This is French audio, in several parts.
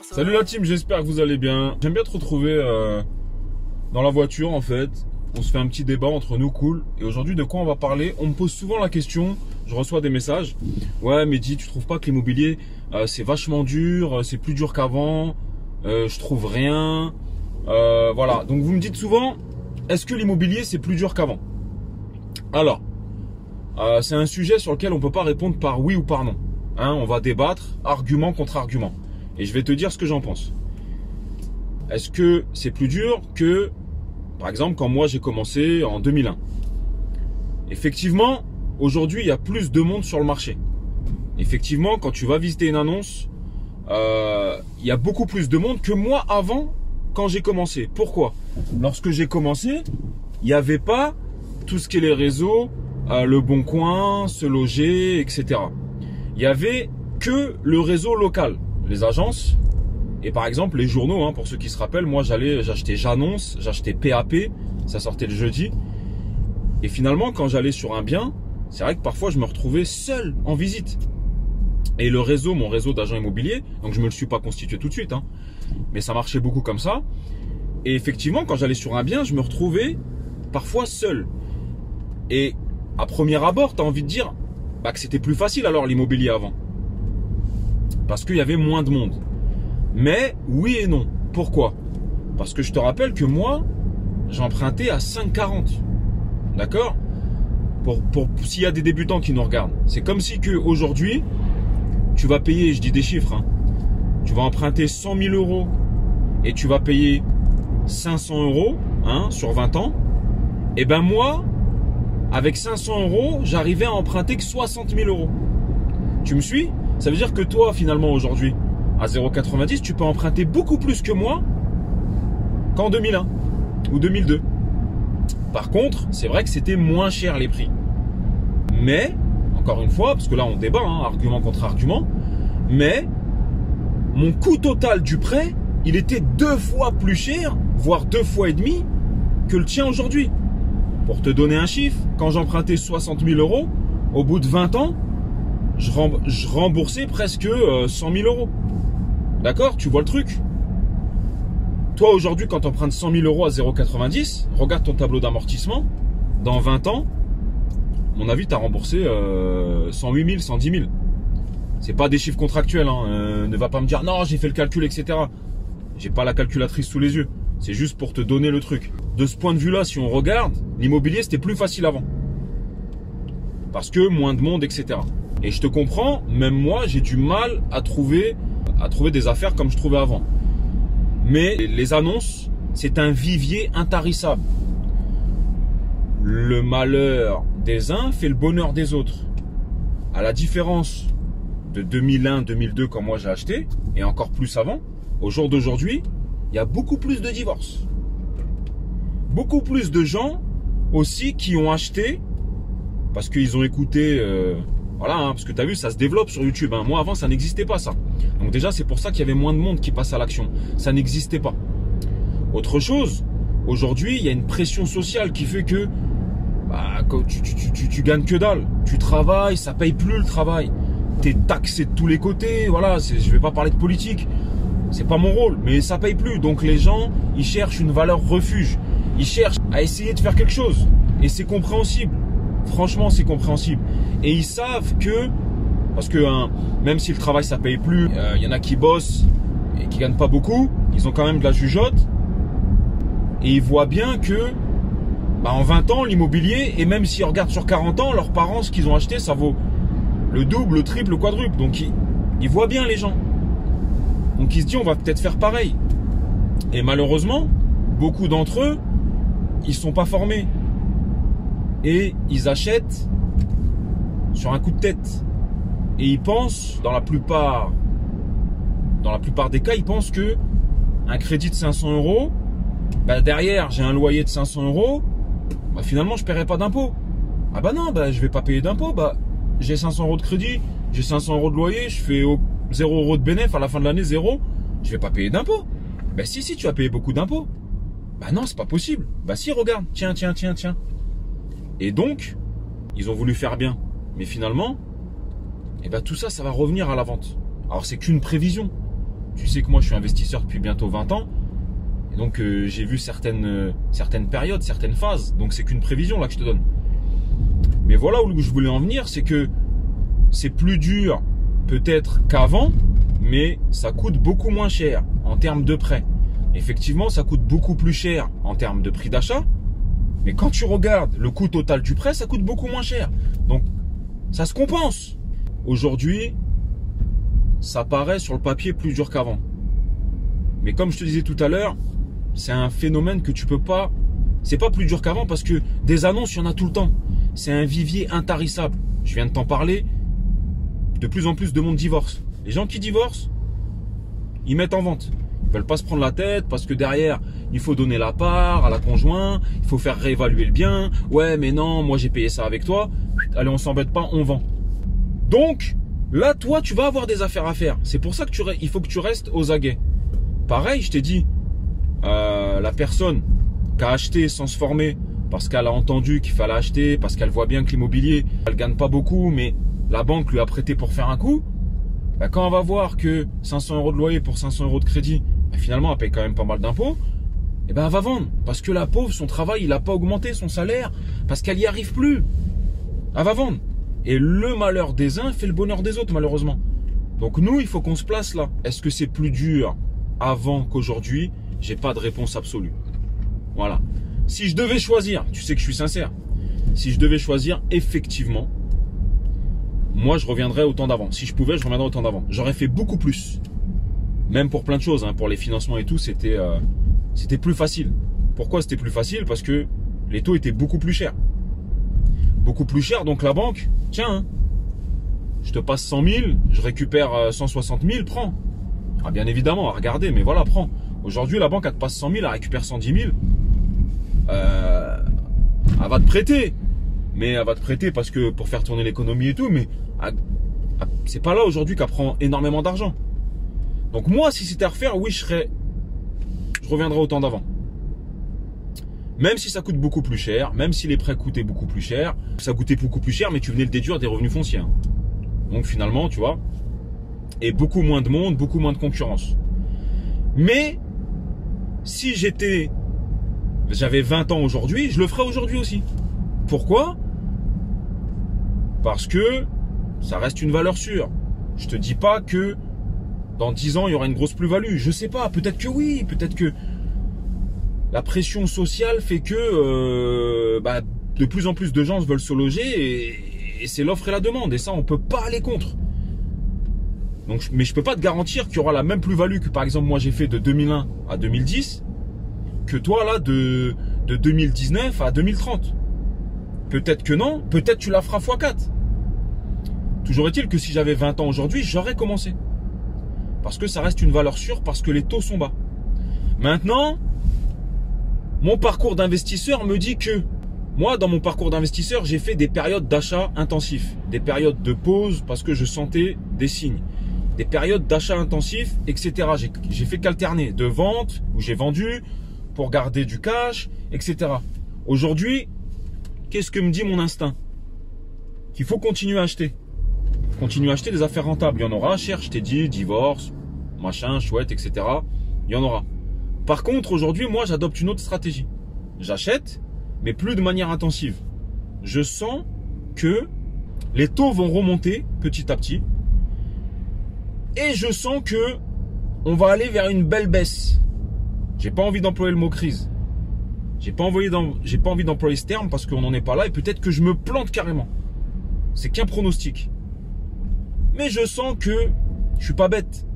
Salut la team, j'espère que vous allez bien. J'aime bien te retrouver dans la voiture en fait. On se fait un petit débat entre nous, cool. Et aujourd'hui, de quoi on va parler? On me pose souvent la question, je reçois des messages. Ouais, Mehdi, tu trouves pas que l'immobilier, c'est vachement dur, c'est plus dur qu'avant, je trouve rien. Voilà, donc vous me dites souvent, est-ce que l'immobilier, c'est plus dur qu'avant? Alors, c'est un sujet sur lequel on peut pas répondre par oui ou par non. Hein, on va débattre, argument contre argument. Et je vais te dire ce que j'en pense. Est-ce que c'est plus dur que, par exemple, quand moi j'ai commencé en 2001? Effectivement, aujourd'hui, il y a plus de monde sur le marché. Effectivement, quand tu vas visiter une annonce, il y a beaucoup plus de monde que moi avant, quand j'ai commencé. Pourquoi? Lorsque j'ai commencé, il n'y avait pas tout ce qui est les réseaux, Le Bon Coin, Se Loger, etc. Il y avait que le réseau local, les agences et par exemple les journaux. Hein, pour ceux qui se rappellent, moi j'achetais J'annonce, j'achetais PAP, ça sortait le jeudi. Et finalement, quand j'allais sur un bien, c'est vrai que parfois je me retrouvais seul en visite. Et le réseau, mon réseau d'agents immobiliers, donc je me le suis pas constitué tout de suite, hein, mais ça marchait beaucoup comme ça. Et effectivement, quand j'allais sur un bien, je me retrouvais parfois seul. Et à premier abord, tu as envie de dire que c'était plus facile alors l'immobilier avant. Parce qu'il y avait moins de monde. Mais oui et non. Pourquoi? Parce que je te rappelle que moi, j'empruntais à 5,40. D'accord? S'il y a des débutants qui nous regardent. C'est comme si aujourd'hui, tu vas payer, je dis des chiffres, hein, tu vas emprunter 100 000 euros et tu vas payer 500 euros hein, sur 20 ans. Et ben moi, avec 500 euros, j'arrivais à emprunter que 60 000 euros. Tu me suis? Ça veut dire que toi, finalement, aujourd'hui, à 0,90, tu peux emprunter beaucoup plus que moi qu'en 2001 ou 2002. Par contre, c'est vrai que c'était moins cher les prix. Mais, encore une fois, parce que là, on débat, hein, argument contre argument, mais mon coût total du prêt, il était 2 fois plus cher, voire 2 fois et demi, que le tien aujourd'hui. Pour te donner un chiffre, quand j'empruntais 60 000 euros, au bout de 20 ans, je remboursais presque 100 000 euros. D'accord? Tu vois le truc? Toi, aujourd'hui, quand tu empruntes 100 000 euros à 0,90, regarde ton tableau d'amortissement. Dans 20 ans, à mon avis, tu as remboursé 108 000, 110 000. C'est pas des chiffres contractuels. Hein. Ne va pas me dire, non, j'ai fait le calcul, etc. J'ai pas la calculatrice sous les yeux. C'est juste pour te donner le truc. De ce point de vue-là, si on regarde, l'immobilier, c'était plus facile avant. Parce que moins de monde, etc. Et je te comprends, même moi, j'ai du mal à trouver des affaires comme je trouvais avant. Mais les annonces, c'est un vivier intarissable. Le malheur des uns fait le bonheur des autres. À la différence de 2001, 2002, quand moi j'ai acheté, et encore plus avant, au jour d'aujourd'hui, il y a beaucoup plus de divorces. Beaucoup plus de gens aussi qui ont acheté parce qu'ils ont écouté... voilà, hein, parce que tu as vu, ça se développe sur YouTube. Hein. Moi, avant, ça n'existait pas, ça. Donc déjà, c'est pour ça qu'il y avait moins de monde qui passe à l'action. Ça n'existait pas. Autre chose, aujourd'hui, il y a une pression sociale qui fait que tu gagnes que dalle. Tu travailles, ça paye plus le travail. Tu es taxé de tous les côtés. Voilà, je vais pas parler de politique. C'est pas mon rôle, mais ça paye plus. Donc les gens, ils cherchent une valeur refuge. Ils cherchent à essayer de faire quelque chose. Et c'est compréhensible. Franchement, c'est compréhensible. Et ils savent que, parce que même si le travail ça paye plus, il y en a qui bossent et qui gagnent pas beaucoup, ils ont quand même de la jugeote. Et ils voient bien que en 20 ans, l'immobilier, et même s'ils regardent sur 40 ans, leurs parents, ce qu'ils ont acheté, ça vaut le double, le triple, le quadruple. Donc ils voient bien les gens. Donc ils se disent, on va peut-être faire pareil. Et malheureusement, beaucoup d'entre eux, ils sont pas formés. Et ils achètent sur un coup de tête. Et ils pensent, dans la plupart des cas, ils pensent que un crédit de 500 euros, derrière j'ai un loyer de 500 euros, finalement je ne paierai pas d'impôt. Ah non, je vais pas payer d'impôt. J'ai 500 euros de crédit, j'ai 500 euros de loyer, je fais 0 euros de bénéfice à la fin de l'année, 0. Je vais pas payer d'impôt. Si, tu vas payer beaucoup d'impôts. Non, c'est pas possible. Si, regarde, tiens. Et donc, ils ont voulu faire bien. Mais finalement, tout ça, ça va revenir à la vente. Alors, c'est qu'une prévision. Tu sais que moi, je suis investisseur depuis bientôt 20 ans. Et donc, j'ai vu certaines périodes, certaines phases. Donc, c'est qu'une prévision là que je te donne. Mais voilà où je voulais en venir, c'est que c'est plus dur peut-être qu'avant, mais ça coûte beaucoup moins cher en termes de prêt. Effectivement, ça coûte beaucoup plus cher en termes de prix d'achat. Mais quand tu regardes le coût total du prêt, ça coûte beaucoup moins cher. Donc, ça se compense. Aujourd'hui, ça paraît sur le papier plus dur qu'avant. Mais comme je te disais tout à l'heure, c'est un phénomène que tu peux pas... C'est pas plus dur qu'avant parce que des annonces, il y en a tout le temps. C'est un vivier intarissable. Je viens de t'en parler. De plus en plus de monde divorce. Les gens qui divorcent, ils mettent en vente. Ils veulent pas se prendre la tête parce que derrière, il faut donner la part à la conjointe, il faut faire réévaluer le bien. Ouais, mais non, moi j'ai payé ça avec toi. Allez, on s'embête pas, on vend. Donc, là, toi, tu vas avoir des affaires à faire. C'est pour ça que il faut que tu restes aux aguets. Pareil, je t'ai dit, la personne qui a acheté sans se former, parce qu'elle a entendu qu'il fallait acheter, parce qu'elle voit bien que l'immobilier, elle gagne pas beaucoup, mais la banque lui a prêté pour faire un coup. Bah, quand on va voir que 500 € de loyer pour 500 € de crédit, bah, finalement, elle paye quand même pas mal d'impôts, et ben elle va vendre. Parce que la pauvre, son travail, il n'a pas augmenté, son salaire, parce qu'elle n'y arrive plus. Elle va vendre. Et le malheur des uns fait le bonheur des autres, malheureusement. Donc nous, il faut qu'on se place là. Est-ce que c'est plus dur avant qu'aujourd'hui? J'ai pas de réponse absolue. Voilà. Si je devais choisir, tu sais que je suis sincère, si je devais choisir, effectivement, moi je reviendrais au temps d'avant. Si je pouvais, je reviendrais au temps d'avant. J'aurais fait beaucoup plus. Même pour plein de choses, hein, pour les financements et tout, c'était plus facile. Pourquoi c'était plus facile? Parce que les taux étaient beaucoup plus chers. Beaucoup plus chers, donc la banque, tiens, hein, je te passe 100 000, je récupère 160 000, prends. Ah, bien évidemment, à regarder, mais voilà, prends. Aujourd'hui, la banque, elle te passe 100 000, elle récupère 110 000. Elle va te prêter. Mais elle va te prêter parce que pour faire tourner l'économie et tout, mais c'est pas là aujourd'hui qu'elle prend énormément d'argent. Donc moi, si c'était à refaire, oui, je reviendrais au temps d'avant. Même si ça coûte beaucoup plus cher, même si les prêts coûtaient beaucoup plus cher, ça coûtait beaucoup plus cher, mais tu venais le déduire des revenus fonciers. Donc finalement, tu vois, et beaucoup moins de monde, beaucoup moins de concurrence. Mais si j'avais 20 ans aujourd'hui, je le ferais aujourd'hui aussi. Pourquoi? Parce que ça reste une valeur sûre. Je te dis pas que dans 10 ans, il y aura une grosse plus-value. Je sais pas, peut-être que oui, peut-être que la pression sociale fait que de plus en plus de gens veulent se loger et c'est l'offre et la demande. Et ça, on peut pas aller contre. Donc, mais je peux pas te garantir qu'il y aura la même plus-value que par exemple moi j'ai fait de 2001 à 2010 que toi là de 2019 à 2030. Peut-être que non, peut-être tu la feras x4. Toujours est-il que si j'avais 20 ans aujourd'hui, j'aurais commencé. Parce que ça reste une valeur sûre, parce que les taux sont bas. Maintenant, mon parcours d'investisseur me dit que moi, dans mon parcours d'investisseur, j'ai fait des périodes d'achat intensif, des périodes de pause parce que je sentais des signes, des périodes d'achat intensif, etc. J'ai fait qu'alterner de vente, où j'ai vendu pour garder du cash, etc. Aujourd'hui, qu'est-ce que me dit mon instinct? Qu'il faut continuer à acheter. Continuer à acheter des affaires rentables. Il y en aura, cher, je t'ai dit, divorce, machin, chouette, etc. Il y en aura. Par contre, aujourd'hui, moi, j'adopte une autre stratégie. J'achète, mais plus de manière intensive. Je sens que les taux vont remonter petit à petit. Et je sens que on va aller vers une belle baisse. J'ai pas envie d'employer le mot crise. J'ai pas envie d'employer ce terme parce qu'on n'en est pas là et peut-être que je me plante carrément. C'est qu'un pronostic. Mais je sens que je suis pas bête.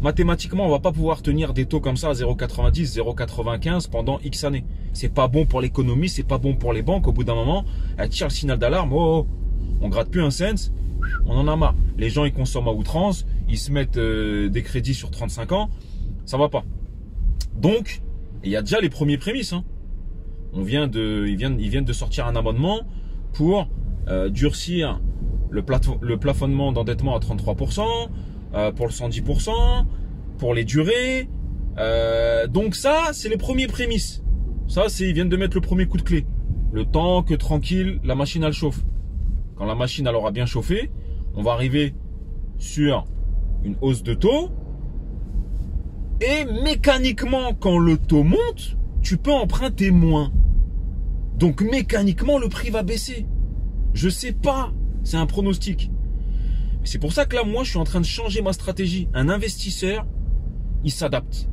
Mathématiquement, on va pas pouvoir tenir des taux comme ça à 0,90, 0,95 pendant X années. C'est pas bon pour l'économie, c'est pas bon pour les banques. Au bout d'un moment, elles tirent le signal d'alarme. Oh, on gratte plus un cent, on en a marre. Les gens, ils consomment à outrance, ils se mettent des crédits sur 35 ans. Ça va pas. Donc, il y a déjà les premiers prémices. Hein. Ils viennent de sortir un amendement pour durcir le plafonnement d'endettement à 33%, pour le 110%, pour les durées. Donc ça, c'est les premiers prémices. Ça, ils viennent de mettre le premier coup de clé. Le temps que tranquille, la machine elle chauffe. Quand la machine elle aura bien chauffé, on va arriver sur une hausse de taux. Et mécaniquement, quand le taux monte, tu peux emprunter moins. Donc mécaniquement, le prix va baisser. Je sais pas, c'est un pronostic. C'est pour ça que là, moi, je suis en train de changer ma stratégie. Un investisseur, il s'adapte.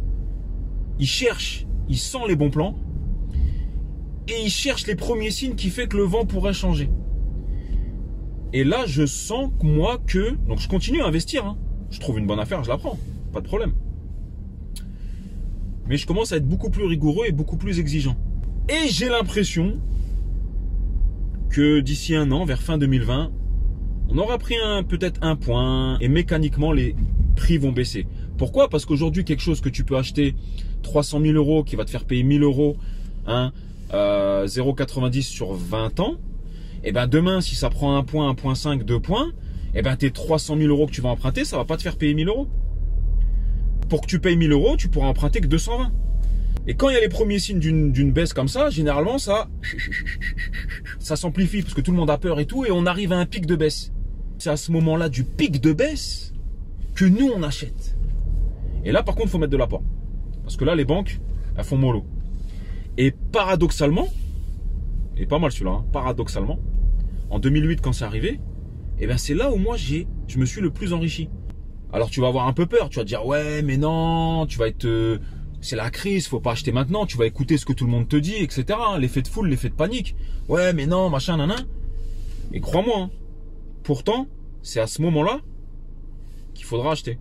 Il cherche, il sent les bons plans. Et il cherche les premiers signes qui fait que le vent pourrait changer. Et là, je sens que moi que... Donc je continue à investir. Hein. Je trouve une bonne affaire, je la prends. Pas de problème. Mais je commence à être beaucoup plus rigoureux et beaucoup plus exigeant. Et j'ai l'impression que d'ici un an, vers fin 2020, on aura pris peut-être un point et mécaniquement les prix vont baisser. Pourquoi? Parce qu'aujourd'hui, quelque chose que tu peux acheter 300 000 euros qui va te faire payer 1000 euros, hein, 0,90 sur 20 ans, et ben demain, si ça prend 1 point, 1,5, 2 points, et ben tes 300 000 euros que tu vas emprunter, ça va pas te faire payer 1000 euros. Pour que tu payes 1000 euros, tu pourras emprunter que 220. Et quand il y a les premiers signes d'une baisse comme ça, généralement ça s'amplifie parce que tout le monde a peur et tout, et on arrive à un pic de baisse. C'est à ce moment-là du pic de baisse que nous on achète. Et là par contre, il faut mettre de l'apport. Parce que là, les banques, elles font mollo. Et paradoxalement, et pas mal celui-là, hein, paradoxalement, en 2008 quand c'est arrivé, et ben c'est là où moi je me suis le plus enrichi. Alors tu vas avoir un peu peur, tu vas te dire ouais mais non, tu vas être... c'est la crise, faut pas acheter maintenant, tu vas écouter ce que tout le monde te dit, etc. Hein, l'effet de foule, l'effet de panique. Ouais mais non, machin, nanan. Et crois-moi, hein, pourtant, c'est à ce moment-là qu'il faudra acheter.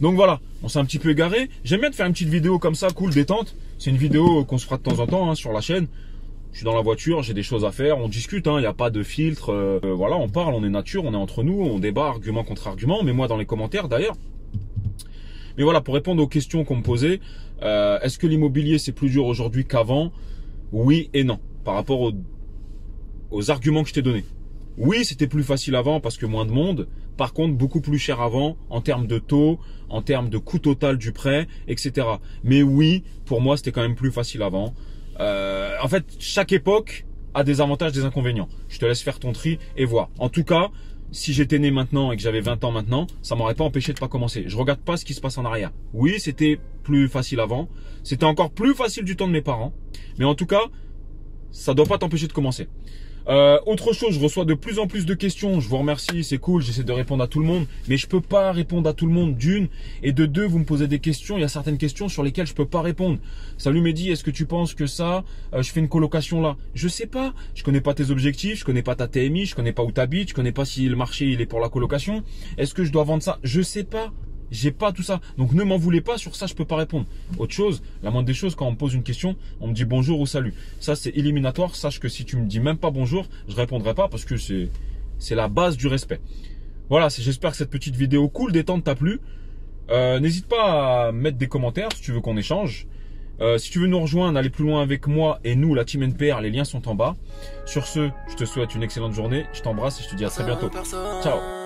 Donc voilà, on s'est un petit peu égaré. J'aime bien de faire une petite vidéo comme ça, cool, détente. C'est une vidéo qu'on se fera de temps en temps hein, sur la chaîne. Je suis dans la voiture, j'ai des choses à faire, on discute, il n'y a pas de filtre. Voilà, on parle, on est nature, on est entre nous, on débat argument contre argument. Mais moi dans les commentaires d'ailleurs. Mais voilà, pour répondre aux questions qu'on me posait, est-ce que l'immobilier c'est plus dur aujourd'hui qu'avant? Oui et non, par rapport aux arguments que je t'ai donnés. Oui, c'était plus facile avant parce que moins de monde. Par contre, beaucoup plus cher avant en termes de taux, en termes de coût total du prêt, etc. Mais oui, pour moi, c'était quand même plus facile avant. En fait, chaque époque a des avantages, des inconvénients. Je te laisse faire ton tri et voir. En tout cas, si j'étais né maintenant et que j'avais 20 ans maintenant, ça m'aurait pas empêché de pas commencer. Je regarde pas ce qui se passe en arrière. Oui, c'était plus facile avant. C'était encore plus facile du temps de mes parents. Mais en tout cas, ça doit pas t'empêcher de commencer. Autre chose, je reçois de plus en plus de questions. Je vous remercie, c'est cool, j'essaie de répondre à tout le monde. Mais je peux pas répondre à tout le monde d'une. Et de deux, vous me posez des questions. Il y a certaines questions sur lesquelles je peux pas répondre. Salut Mehdi, est-ce que tu penses que ça, je fais une colocation là? Je sais pas. Je connais pas tes objectifs, je connais pas ta TMI, je connais pas où t'habites, je connais pas si le marché il est pour la colocation. Est-ce que je dois vendre ça? Je sais pas. J'ai pas tout ça. Donc ne m'en voulez pas, sur ça je peux pas répondre. Autre chose, la moindre des choses, quand on me pose une question, on me dit bonjour ou salut. Ça c'est éliminatoire. Sache que si tu me dis même pas bonjour, je répondrai pas parce que c'est la base du respect. Voilà, j'espère que cette petite vidéo cool, détente t'a plu. N'hésite pas à mettre des commentaires si tu veux qu'on échange. Si tu veux nous rejoindre, aller plus loin avec moi et nous, la team NPR, les liens sont en bas. Sur ce, je te souhaite une excellente journée. Je t'embrasse et je te dis à très bientôt. Ciao.